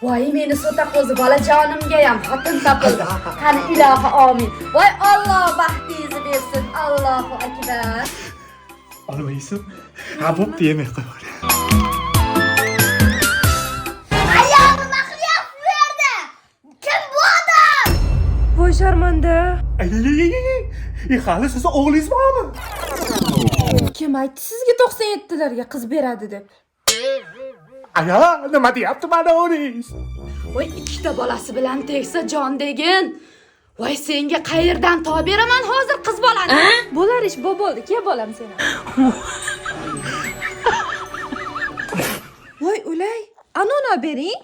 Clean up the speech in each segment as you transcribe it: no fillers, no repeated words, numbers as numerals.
Voy meni sota qo'zi bolajonimga ham xotin topildi. Qani ilohi amin. Voy Alloh baxtingizni bersin. Allohu akbar. Olmaysan? Ha, bo'pti, yemay qo'y. Ayog'im aqliyat bu yerda. Kim bu odam? Voy sharmanda. Hali siz o'g'lingiz bormi? Kim aytdi sizga 97 larga qiz beradi deb? Aya, nima deyapti mana o'g'lingiz? Voy ikkita bolasi bilan tegsa jon degin. Voy senga qayerdan tob beraman hozir qiz bolani? Bo'lar ish bo'ldi, ke bolam seni. Voy o'lay, anona bering.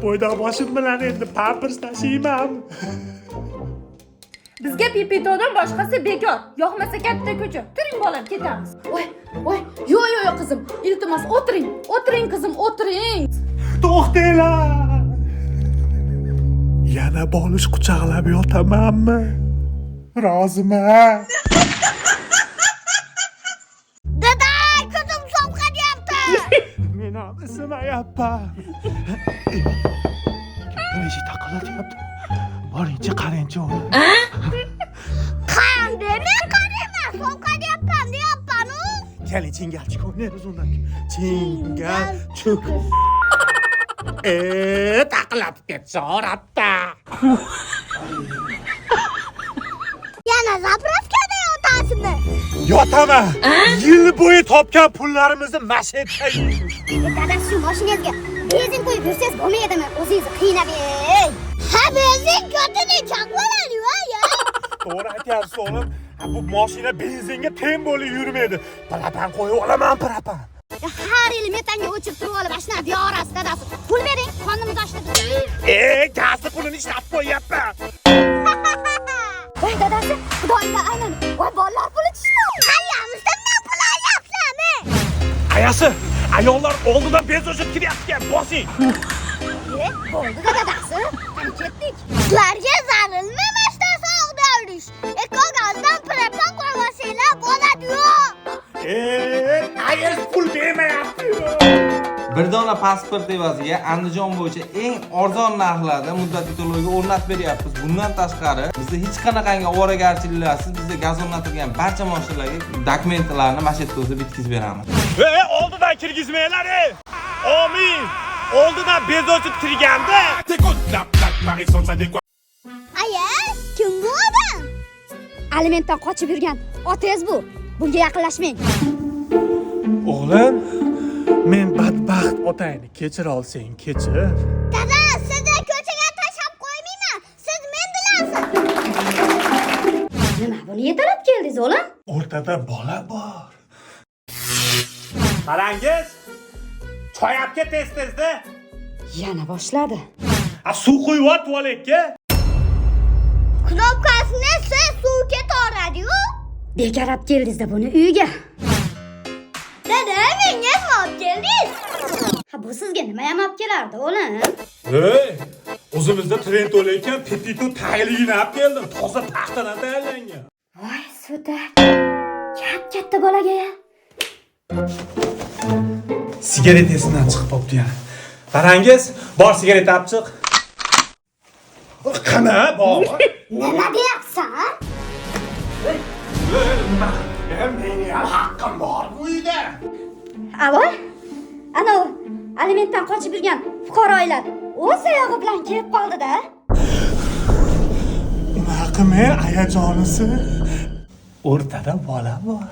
Bo'ydoq boshim bilan endi pampers tashiyman. Bizga pipitodan boshqasi bekor. Yo'qmasa katta ko'cha. Turing bolam, ketamiz. Voy, yo'q qizim. Iltimos o'tiring. O'tiring qizim, o'tiring. To'xtanglar. Yana bolish quchoqlab yotamanmi? Roziman. Dada, ko'zim sovqatyapti. Men ham ismayapman. Birinchi taqalatyapti. Boringchi qarangchi uni. Qanday men qarayman, sovqatyapman deyapman-u. Keling chingalchik o'ynaymiz undan. Chingalchuk. Taqlab ketsa orapta. Yana zapravkada yotasizmi? Yotaman. Yil bo'yi topgan pullarimizni mashetga yeymiz. Dada, shu mashinangizga benzin qo'yib yursangiz bo'lmaydimi? O'zingizni qiynab ey. Ha, benzin ko'tini chaqvoladi ya. To'g'ri aytyapsiz o'g'lim. Bu mashina benzinga teng bo'lib yurmaydi. Palapan qo'yib olaman, palapan. Har yil metanga o'chib turib olib, ashna diyorasiz dadasi. Pul bering, qonimni tashladim. Gazni pulini ishlab qo'yyapman. Voy dadasi, xudoyga aynan. Voy bolalar puli tushdi. Qayamizdan pul olyapsizmi? Ayasi, ayollar oldidan bezovshib kiryapti, bosing. Bo'ldi dadasi. Qani ketdik. Sizlarga zarilmi mashta sovuqda olish? Kog'ozdan prepan qo'ymasanglar bo'ladi-yu. Ayas pul bermayapti. Bir dona pasport evaziga Andijon bo'yicha eng arzon narxlarda muddatli to'lovga o'rnatib beryapmiz. Bundan tashqari bizda hech qanaqangi ovoragarchiliklarsiz bizda gaz o'rnatilgan barcha mashinalarga dokumentlarni mashetda bitkizib beramiz. Oldidan kirgizmanglar. Amin. Oldidan bezovshib kirganda. Aya, kim bu odam? Alimentdan qochib yurgan otangiz bu. Bunga yaqinlashmang. O'g'lim, men badbaxt otangni kechir olsang, kechir. Dada, sizni ko'chaga tashlab qo'ymayman. Siz men bilansiz. Nima, buni yetalab keldingiz, o'g'lim? O'rtada bola bor. Qarangiz, choy olib ket tez-tezda. Yana boshladi. Suv qo'yib yubor tualetga. Knopkasini siz suvga toradi-yu. Bekor olib keldingiz-da buni uyga. Dada, menga nima olib keldingiz? Ha, bu sizga nima ham olib kelardi, o'g'lim? O'zimizda trend o'layotgan pepito tayligini olib keldim. Toza paxtadan tayyorlangan. Voy, suda. Katta bolaga. Sigaret esidan chiqib qopti yana. Qarangiz, bor sigaret olib chiq. Qana, bor. Nima deyapsan? Mening ham haqqim bor bu uyda. Alo? Ana alimentdan qochib yurgan fuqarolar o'z oyog'i bilan kelib qoldi-da. Nima qilmay ayajonisi? O'rtada bola bor.